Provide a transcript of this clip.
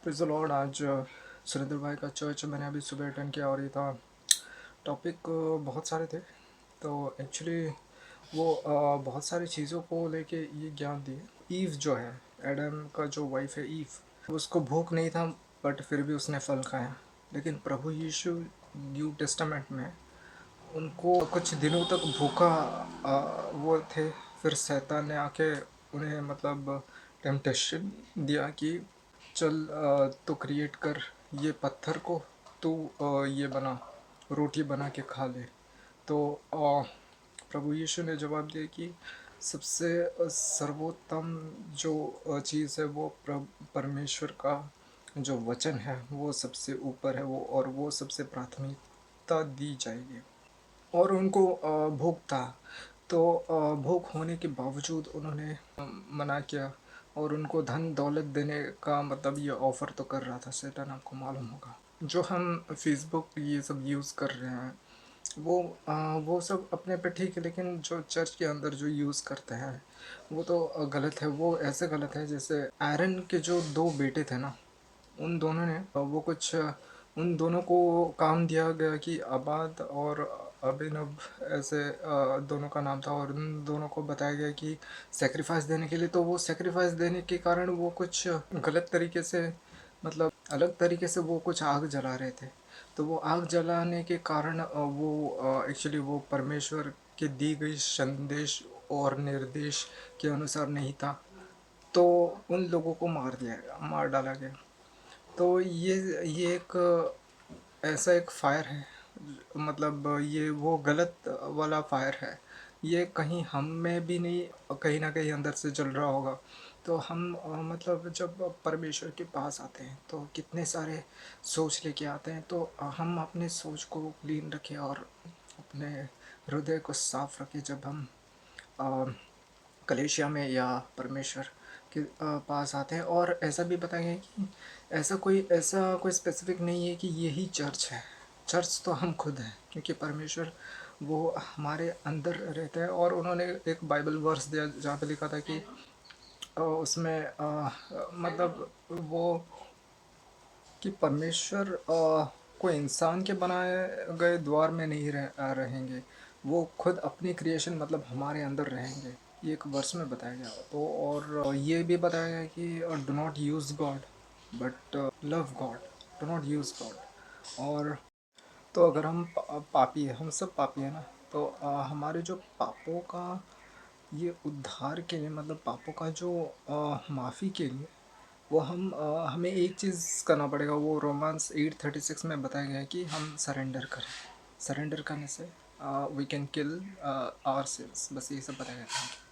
Praise the Lord. आज सुरेंद्र भाई का चर्च मैंने अभी सुबह अटेंड किया और ये था टॉपिक। बहुत सारे थे, तो एक्चुअली वो बहुत सारी चीज़ों को लेके ये ज्ञान दिए। ईव जो है, एडम का जो वाइफ है ईव, उसको भूख नहीं था बट फिर भी उसने फल खाया। लेकिन प्रभु यीशु न्यू टेस्टामेंट में उनको कुछ दिनों तक भूखा वो थे। फिर शैतान ने आके उन्हें मतलब टेम्पटेशन दिया कि चल तो क्रिएट कर ये पत्थर को, तू ये बना, रोटी बना के खा ले। तो प्रभु यीशु ने जवाब दिया कि सबसे सर्वोत्तम जो चीज़ है वो परमेश्वर का जो वचन है वो सबसे ऊपर है, वो और वो सबसे प्राथमिकता दी जाएगी। और उनको भूख था, तो भूख होने के बावजूद उन्होंने मना किया। और उनको धन दौलत देने का मतलब ये ऑफ़र तो कर रहा था शैतान, आपको मालूम होगा। जो हम फेसबुक ये सब यूज़ कर रहे हैं वो सब अपने पे ठीक है, लेकिन जो चर्च के अंदर जो यूज़ करते हैं वो तो गलत है। वो ऐसे गलत है जैसे एरन के जो दो बेटे थे ना, उन दोनों ने वो कुछ उन दोनों को काम दिया गया कि आबाद और अभिनव, ऐसे दोनों का नाम था। और उन दोनों को बताया गया कि सेक्रीफाइस देने के लिए, तो वो सेक्रीफाइस देने के कारण वो कुछ गलत तरीके से, मतलब अलग तरीके से वो कुछ आग जला रहे थे। तो वो आग जलाने के कारण वो एक्चुअली वो परमेश्वर के दी गई संदेश और निर्देश के अनुसार नहीं था। तो उन लोगों को मार डाला गया। तो ये एक ऐसा एक फायर है, मतलब ये वो गलत वाला फायर है। ये कहीं हम में भी नहीं, कहीं ना कहीं अंदर से जल रहा होगा। तो हम मतलब जब परमेश्वर के पास आते हैं तो कितने सारे सोच लेके आते हैं। तो हम अपने सोच को क्लीन रखें और अपने हृदय को साफ रखें जब हम अ, कलेशिया में या परमेश्वर के पास आते हैं। और ऐसा भी बताएंगे कि ऐसा कोई स्पेसिफिक नहीं है कि यही चर्च है। चर्च तो हम खुद हैं, क्योंकि परमेश्वर वो हमारे अंदर रहता है। और उन्होंने एक बाइबल वर्स दिया जहाँ पे लिखा था कि उसमें मतलब वो कि परमेश्वर कोई इंसान के बनाए गए द्वार में नहीं रहेंगे, वो खुद अपनी क्रिएशन मतलब हमारे अंदर रहेंगे। ये एक वर्स में बताया गया। तो और ये भी बताया गया कि do not use God but love God, do not use God. और तो अगर हम पापी है, हम सब पापी है ना, तो हमारे जो पापों का ये उद्धार के लिए, मतलब पापों का जो माफ़ी के लिए, वो हमें एक चीज़ करना पड़ेगा। वो रोमांस 8:36 में बताया गया है कि हम सरेंडर करें। सरेंडर करने से we can kill our sins. बस यही सब बताया गया था।